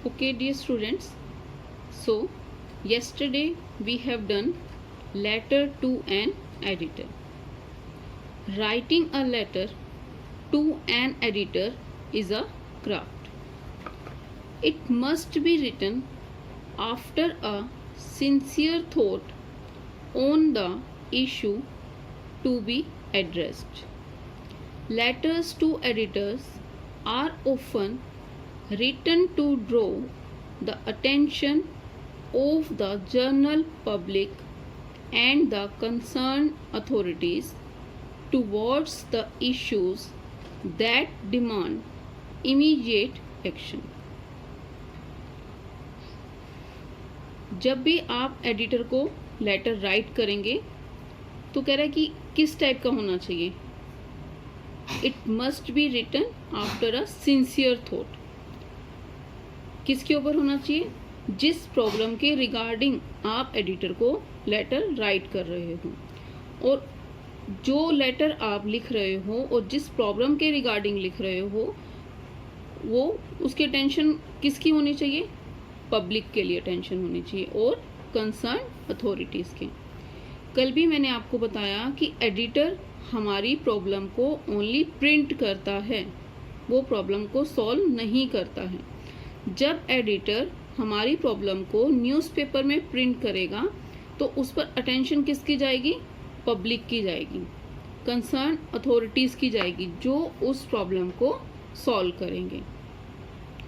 Okay, dear students, so yesterday we have done letter to an editor. Writing a letter to an editor is a craft. It must be written after a sincere thought on the issue to be addressed. Letters to editors are often written to draw the attention of the general public and the concerned authorities towards the issues that demand immediate action. जब भी आप editor को letter right करेंगे तो कह रहा है कि किस टाइप का होना चाहिए. It must be written after a sincere thought. किसके ऊपर होना चाहिए? जिस प्रॉब्लम के रिगार्डिंग आप एडिटर को लेटर राइट कर रहे हो, और जो लेटर आप लिख रहे हो और जिस प्रॉब्लम के रिगार्डिंग लिख रहे हो वो उसकी टेंशन किसकी होनी चाहिए? पब्लिक के लिए टेंशन होनी चाहिए और कंसर्न अथॉरिटीज़ के. कल भी मैंने आपको बताया कि एडिटर हमारी प्रॉब्लम को ओनली प्रिंट करता है, वो प्रॉब्लम को सॉल्व नहीं करता है. जब एडिटर हमारी प्रॉब्लम को न्यूज़पेपर में प्रिंट करेगा तो उस पर अटेंशन किसकी जाएगी? पब्लिक की जाएगी, कंसर्न अथॉरिटीज़ की जाएगी, जो उस प्रॉब्लम को सॉल्व करेंगे.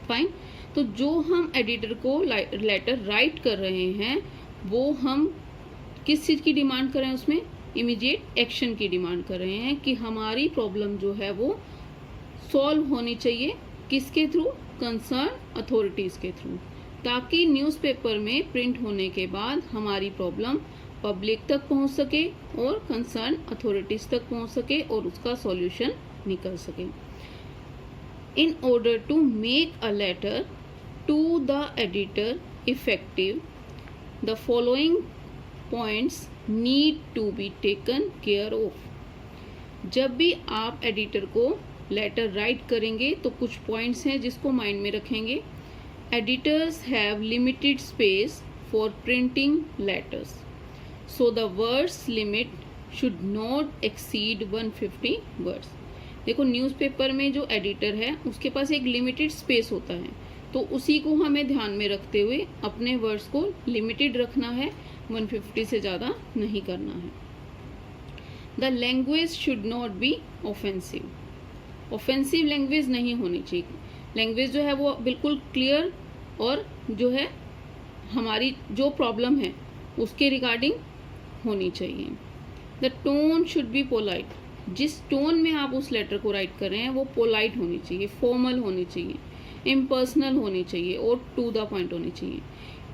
फाइन. तो जो हम एडिटर को लेटर राइट कर रहे हैं वो हम किस चीज़ की डिमांड कर रहे हैं? उसमें इमीडिएट एक्शन की डिमांड कर रहे हैं कि हमारी प्रॉब्लम जो है वो सॉल्व होनी चाहिए. किसके थ्रू? कंसर्न अथॉरिटीज़ के थ्रू, ताकि न्यूज़पेपर में प्रिंट होने के बाद हमारी प्रॉब्लम पब्लिक तक पहुंच सके और कंसर्न अथॉरिटीज़ तक पहुंच सके और उसका सॉल्यूशन निकल सके. In order to make a letter to the editor effective, the following points need to be taken care of. जब भी आप एडिटर को लेटर राइट करेंगे तो कुछ पॉइंट्स हैं जिसको माइंड में रखेंगे. Editors have limited space for printing letters, so the words limit should not exceed 150 words. देखो, न्यूज़पेपर में जो एडिटर है उसके पास एक लिमिटेड स्पेस होता है, तो उसी को हमें ध्यान में रखते हुए अपने वर्ड्स को लिमिटेड रखना है, 150 से ज़्यादा नहीं करना है. The language should not be offensive. Offensive language नहीं होनी चाहिए. लैंग्वेज जो है वो बिल्कुल क्लियर और जो है हमारी जो प्रॉब्लम है उसके रिगार्डिंग होनी चाहिए. The tone should be polite. जिस टोन में आप उस लेटर को राइट कर रहे हैं वो पोलाइट होनी चाहिए, फॉर्मल होनी चाहिए, इम्पर्सनल होनी चाहिए और टू द पॉइंट होनी चाहिए.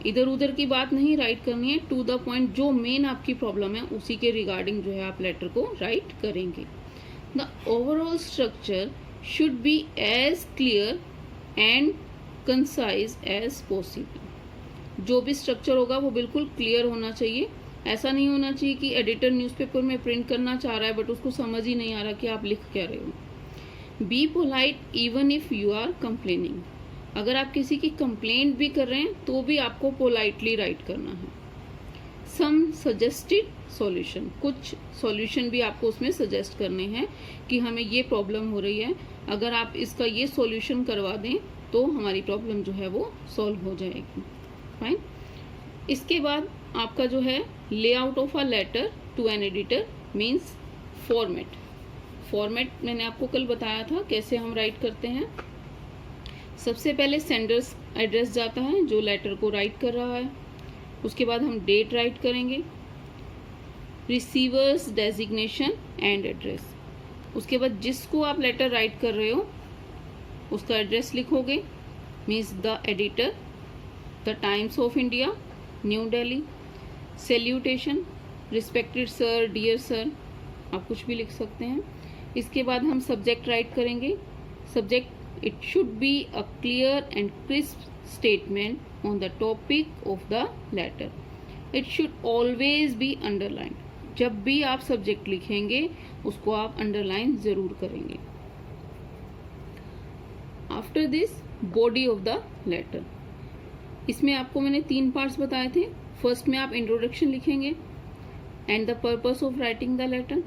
इधर उधर की बात नहीं राइट करनी है, टू द पॉइंट. जो मेन आपकी प्रॉब्लम है उसी के रिगार्डिंग जो है आप लेटर को राइट करेंगे. The overall structure should be as clear and concise as possible. जो भी स्ट्रक्चर होगा वो बिल्कुल क्लियर होना चाहिए. ऐसा नहीं होना चाहिए कि एडिटर न्यूज़पेपर में प्रिंट करना चाह रहा है बट उसको समझ ही नहीं आ रहा कि आप लिख क्या रहे हो. Be polite even if you are complaining. अगर आप किसी की कंप्लेंट भी कर रहे हैं तो भी आपको पोलाइटली राइट करना है. सम सजेस्टेड सॉल्यूशन. कुछ सॉल्यूशन भी आपको उसमें सजेस्ट करने हैं कि हमें ये प्रॉब्लम हो रही है, अगर आप इसका ये सॉल्यूशन करवा दें तो हमारी प्रॉब्लम जो है वो सॉल्व हो जाएगी. फाइन. इसके बाद आपका जो है layout of a letter to an editor means format. Format मैंने आपको कल बताया था कैसे हम राइट करते हैं. सबसे पहले सेंडर्स एड्रेस जाता है जो लेटर को राइट कर रहा है. उसके बाद हम डेट राइट करेंगे, रिसीवर्स डेजिग्नेशन एंड एड्रेस. उसके बाद जिसको आप लेटर राइट कर रहे हो उसका एड्रेस लिखोगे, means the editor, the Times of India, New Delhi. Salutation, respected sir, dear sir, आप कुछ भी लिख सकते हैं. इसके बाद हम सब्जेक्ट राइट करेंगे. Subject, it should be a clear and crisp statement on the topic of the letter. It should always be underline. जब भी आप सब्जेक्ट लिखेंगे उसको आप अंडरलाइन जरूर करेंगे. After this, body of the letter. इसमें आपको मैंने 3 पार्ट्स बताए थे। फर्स्ट में आप इंट्रोडक्शन लिखेंगे and the purpose of writing the letter.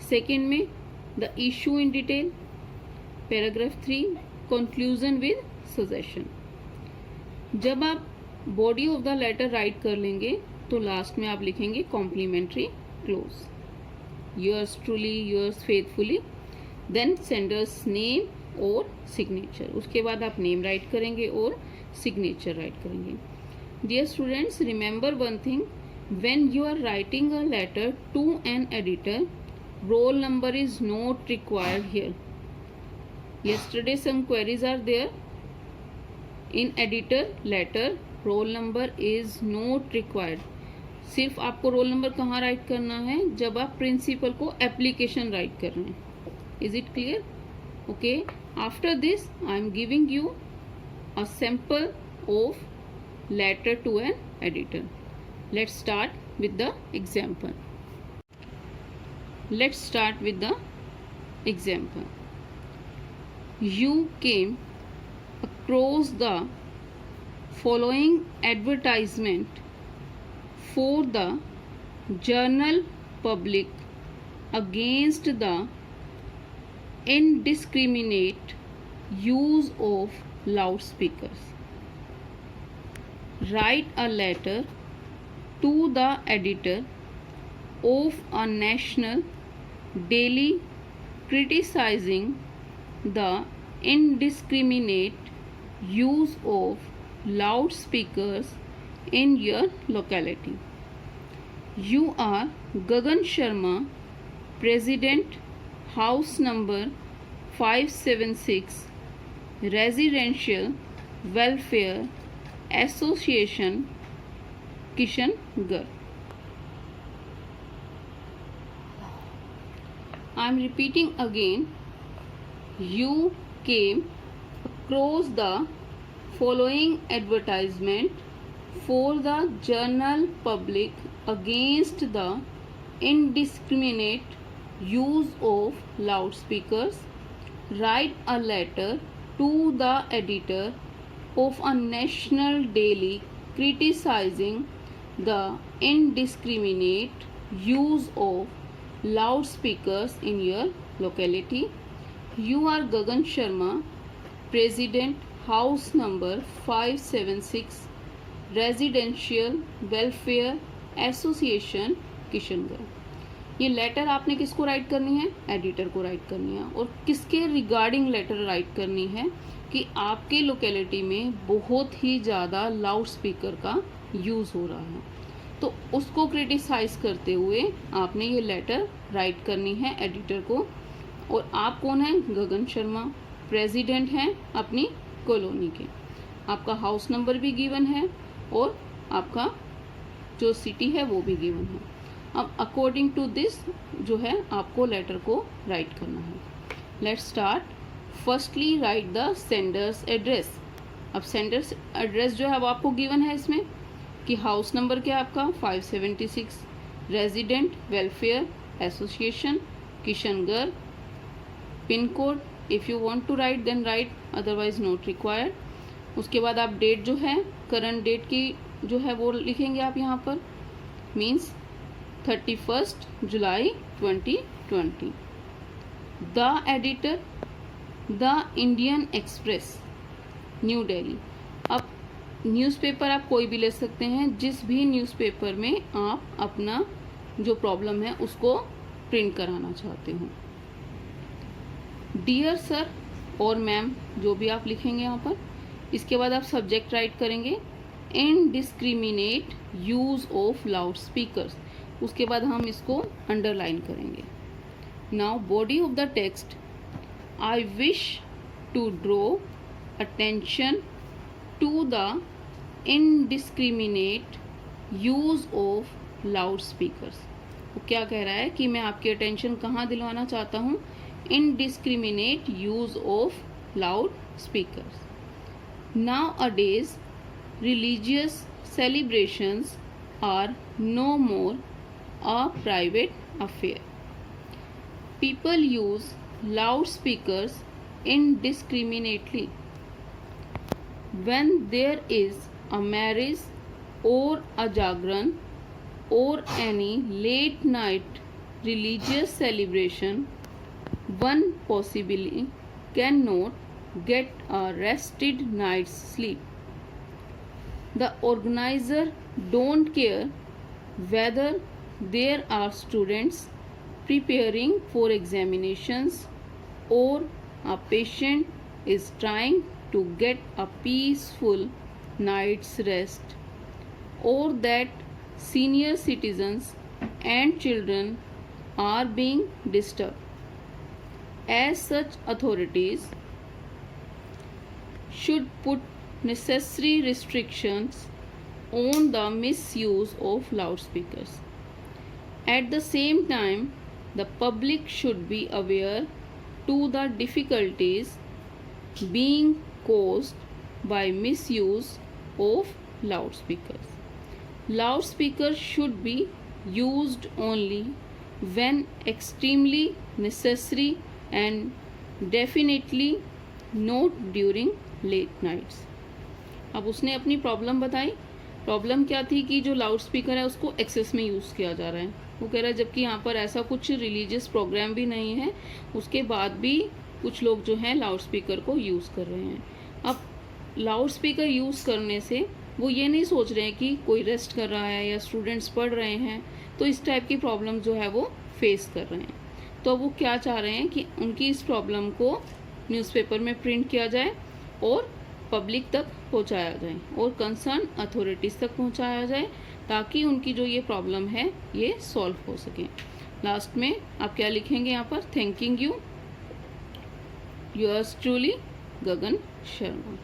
Second में the issue in detail. Paragraph 3 conclusion with suggestion. जब आप body of the letter write कर लेंगे तो लास्ट में आप लिखेंगे complimentary close. Yours truly, yours faithfully, then sender's name और सिग्नेचर। उसके बाद आप नेम राइट करेंगे और सिग्नेचर राइट करेंगे। Dear students, remember one thing, when you are writing a letter to an editor, roll number is not required here. Yesterday some queries are there. In editor letter roll number is not required. सिर्फ आपको roll number कहाँ right करना है? जब आप principal को application right कर रहे हैं। Is it clear? Okay, after this I am giving you a sample of letter to an editor. Let's start with the example. Let's start with the example. You came across the following advertisement for the general public against the indiscriminate use of loudspeakers. Write a letter to the editor of a national daily criticizing the indiscriminate use of loudspeakers in your locality. You are Gagan Sharma, President, House number 576, Residential Welfare Association, Kishangarh. I am repeating again. You came across the following advertisement for the general public against the indiscriminate use of loudspeakers. Write a letter to the editor of a national daily criticizing the indiscriminate use of loudspeakers in your locality. You are Gagan Sharma, President, House number 576, Residential Welfare Association, Kishangarh. ये letter आपने किसको right करनी है? Editor को right करनी है. और किसके रिगार्डिंग लेटर राइट करनी है? कि आपके लोकेलिटी में बहुत ही ज़्यादा लाउड स्पीकर का यूज़ हो रहा है, तो उसको क्रिटिसाइज करते हुए आपने ये लेटर राइट करनी है एडिटर को. और आप कौन हैं? गगन शर्मा, प्रेसिडेंट हैं अपनी कॉलोनी के. आपका हाउस नंबर भी गिवन है और आपका जो सिटी है वो भी गिवन है. अब अकॉर्डिंग टू दिस जो है आपको लेटर को राइट करना है. Let's start. Firstly right the sender's address. अब सेंडर्स एड्रेस जो है वो आपको गिवन है इसमें कि हाउस नंबर क्या है आपका? 576, resident welfare association, Kishangarh. Pin code if you want to write then write, otherwise not required. उसके बाद आप डेट जो है करंट डेट की जो है वो लिखेंगे आप यहाँ पर, means 31 July 2020. The editor, the Indian express, new Delhi. अब न्यूज़पेपर आप कोई भी ले सकते हैं, जिस भी न्यूज़पेपर में आप अपना जो प्रॉब्लम है उसको प्रिंट कराना चाहते हो. डियर सर और मैम जो भी आप लिखेंगे यहाँ पर. इसके बाद आप सब्जेक्ट राइट करेंगे indiscriminate use of loudspeakers. उसके बाद हम इसको अंडरलाइन करेंगे. Now body of the text. I wish to draw attention to the indiscriminate use of loudspeakers. वो क्या कह रहा है कि मैं आपकी अटेंशन कहाँ दिलवाना चाहता हूँ? Indiscriminate use of loudspeakers. Nowadays religious celebrations are no more a private affair. People use loudspeakers indiscriminately when there is a marriage or a jagran or any late night religious celebration, one possibly cannot get a rested night's sleep. The organizer don't care whether there are students preparing for examinations or a patient is trying to get a peaceful night's rest, or that senior citizens and children are being disturbed. As such, authorities should put necessary restrictions on the misuse of loudspeakers. At the same time, the public should be aware to the difficulties being caused by misuse of loudspeakers. Loudspeakers should be used only when extremely necessary and definitely not during late nights. अब उसने अपनी problem बताई. Problem क्या थी कि जो loud speaker है उसको एक्सेस में यूज़ किया जा रहा है. वो कह रहा है जबकि यहाँ पर ऐसा कुछ रिलीजियस प्रोग्राम भी नहीं है, उसके बाद भी कुछ लोग जो हैं लाउड स्पीकर को यूज़ कर रहे हैं. अब लाउड स्पीकर यूज़ करने से वो ये नहीं सोच रहे हैं कि कोई रेस्ट कर रहा है या स्टूडेंट्स पढ़ रहे हैं, तो इस टाइप की प्रॉब्लम जो है वो फेस कर रहे हैं. तो वो क्या चाह रहे हैं कि उनकी इस प्रॉब्लम को न्यूज़पेपर में प्रिंट किया जाए और पब्लिक तक पहुंचाया जाए और कंसर्न अथॉरिटीज़ तक पहुंचाया जाए, ताकि उनकी जो ये प्रॉब्लम है ये सॉल्व हो सके. लास्ट में आप क्या लिखेंगे यहाँ पर? Thanking you, yours truly Gagan Sharma.